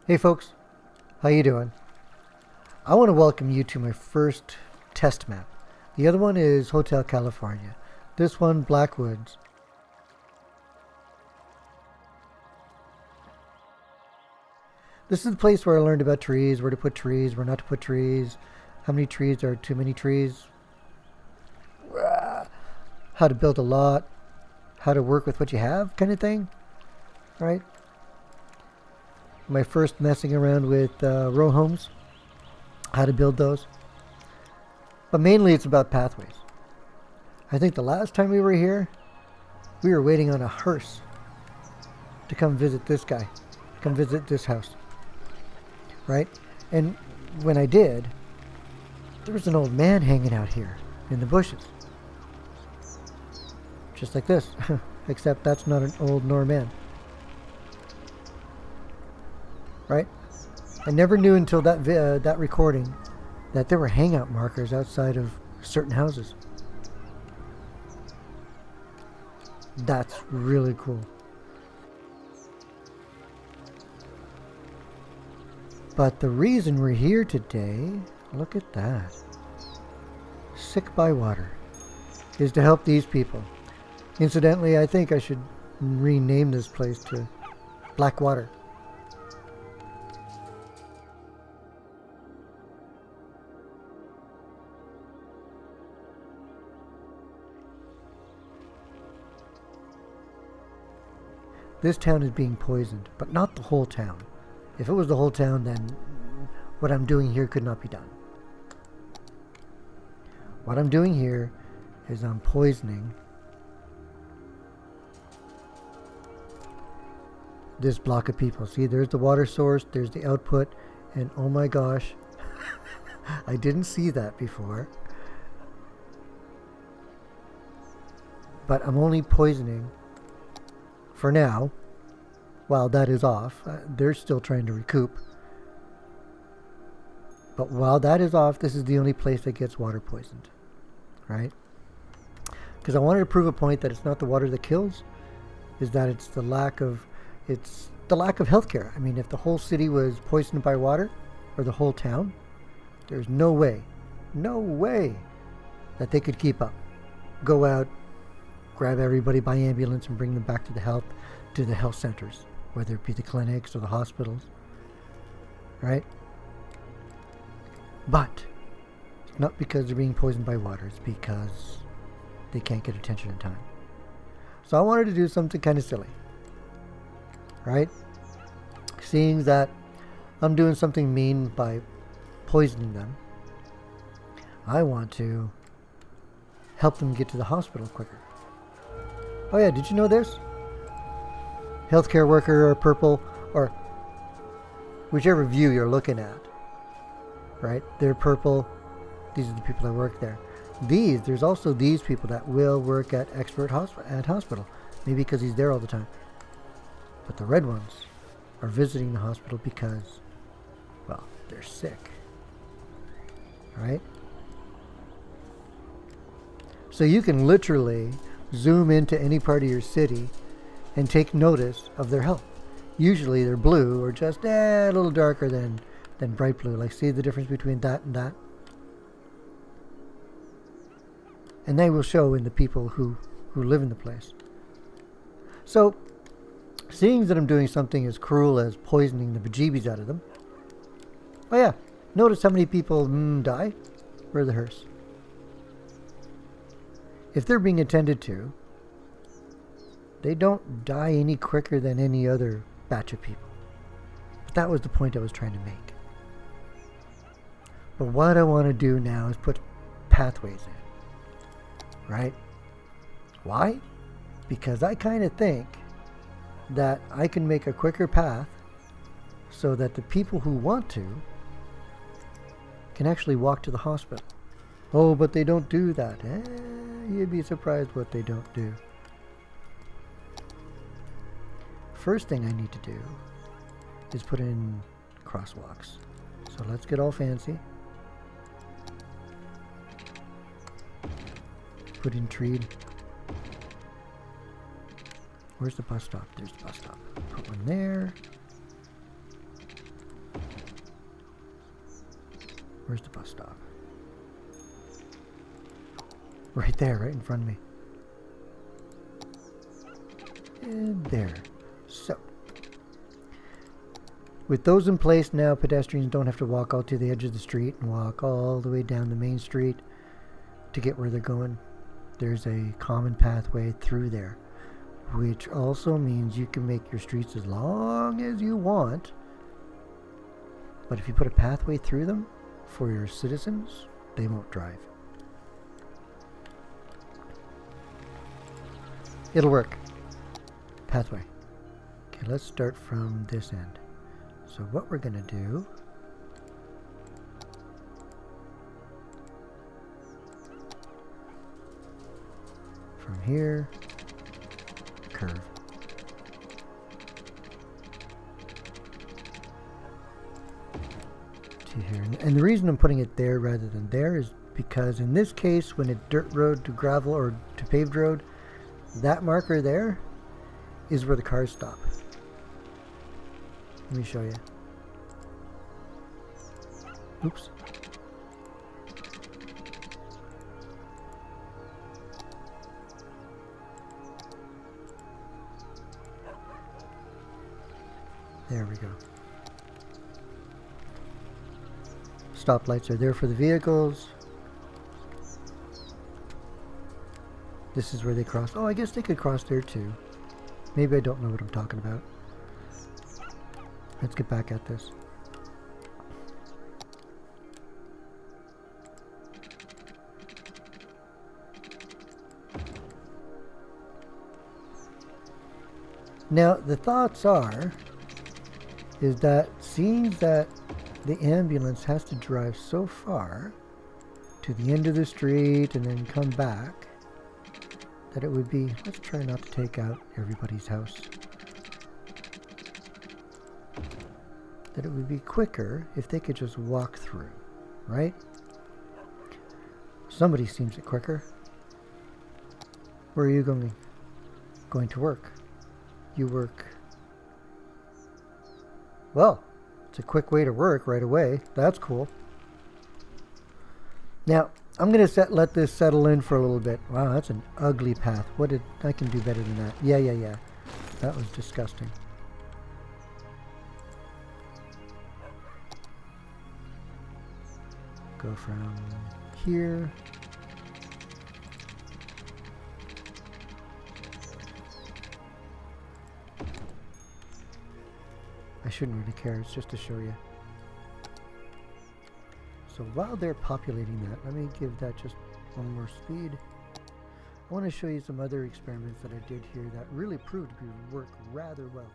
Hey folks, how you doing? I want to welcome you to my first test map. The other one is Hotel California. This one, Blackwoods. This is the place where I learned about trees, where to put trees, where not to put trees, how many trees are too many trees, how to build a lot, how to work with what you have, kind of thing, right? My first messing around with row homes, how to build those. But mainly it's about pathways. I think the last time we were here, we were waiting on a hearse to come visit this guy, come visit this house, right? And when I did, there was an old man hanging out here in the bushes. Just like this, except that's not an old nor man, right? I never knew until that recording that there were hangout markers outside of certain houses. That's really cool. But the reason we're here today, look at that, sick by water, is to help these people. Incidentally, I think I should rename this place to Blackwater. This town is being poisoned, but not the whole town. If it was the whole town, then what I'm doing here could not be done. What I'm doing here is I'm poisoning this block of people. See, there's the water source, there's the output, and oh my gosh, I didn't see that before. But I'm only poisoning for now, while that is off. They're still trying to recoup. But while that is off, this is the only place that gets water poisoned, right? Because I wanted to prove a point that it's not the water that kills, is that it's the lack of healthcare. I mean, if the whole city was poisoned by water, or the whole town, there's no way that they could keep up. Go out, grab everybody by ambulance and bring them back to the health centers, whether it be the clinics or the hospitals, right? But it's not because they're being poisoned by water, it's because they can't get attention in time. So I wanted to do something kind of silly, right? Seeing that I'm doing something mean by poisoning them, I want to help them get to the hospital quicker. Oh yeah, did you know this? Healthcare worker or purple, or whichever view you're looking at, right? They're purple. These are the people that work there. There's also these people that will work at expert hospital, maybe because he's there all the time. But the red ones are visiting the hospital because, well, they're sick, right? So you can literally zoom into any part of your city and take notice of their health. Usually they're blue or just a little darker than bright blue. Like, see the difference between that and that? And they will show in the people who live in the place. So, seeing that I'm doing something as cruel as poisoning the bejeebies out of them. Oh yeah, notice how many people die? Where's the hearse? If they're being attended to, they don't die any quicker than any other batch of people. But that was the point I was trying to make. But what I want to do now is put pathways in, right? Why? Because I kind of think that I can make a quicker path so that the people who want to can actually walk to the hospital. Oh, but they don't do that. You'd be surprised what they don't do. First thing I need to do is put in crosswalks. So let's get all fancy. Put in tree. Where's the bus stop? There's the bus stop. Put one there. Where's the bus stop? Right there, right in front of me. And there. So, with those in place now, pedestrians don't have to walk out to the edge of the street and walk all the way down the main street to get where they're going. There's a common pathway through there, which also means you can make your streets as long as you want. But if you put a pathway through them for your citizens, they won't drive. It'll work. Pathway. Okay, let's start from this end. So what we're going to do, from here, curve. To here. And the reason I'm putting it there rather than there is because in this case, when it's dirt road to gravel or to paved road, that marker there is where the cars stop. Let me show you. Oops. There we go. Stoplights are there for the vehicles. This is where they cross. Oh, I guess they could cross there too. Maybe I don't know what I'm talking about. Let's get back at this. Now, the thoughts is that seeing that the ambulance has to drive so far to the end of the street and then come back, that it would be, let's try not to take out everybody's house, that it would be quicker if they could just walk through, right? Somebody seems it quicker. Where are you going? Going to work. You work. Well, it's a quick way to work right away. That's cool. Now, I'm going to let this settle in for a little bit. Wow, that's an ugly path. I can do better than that. Yeah. That was disgusting. Go from here. I shouldn't really care, it's just to show you. So while they're populating that, let me give that just one more speed. I want to show you some other experiments that I did here that really proved to work rather well.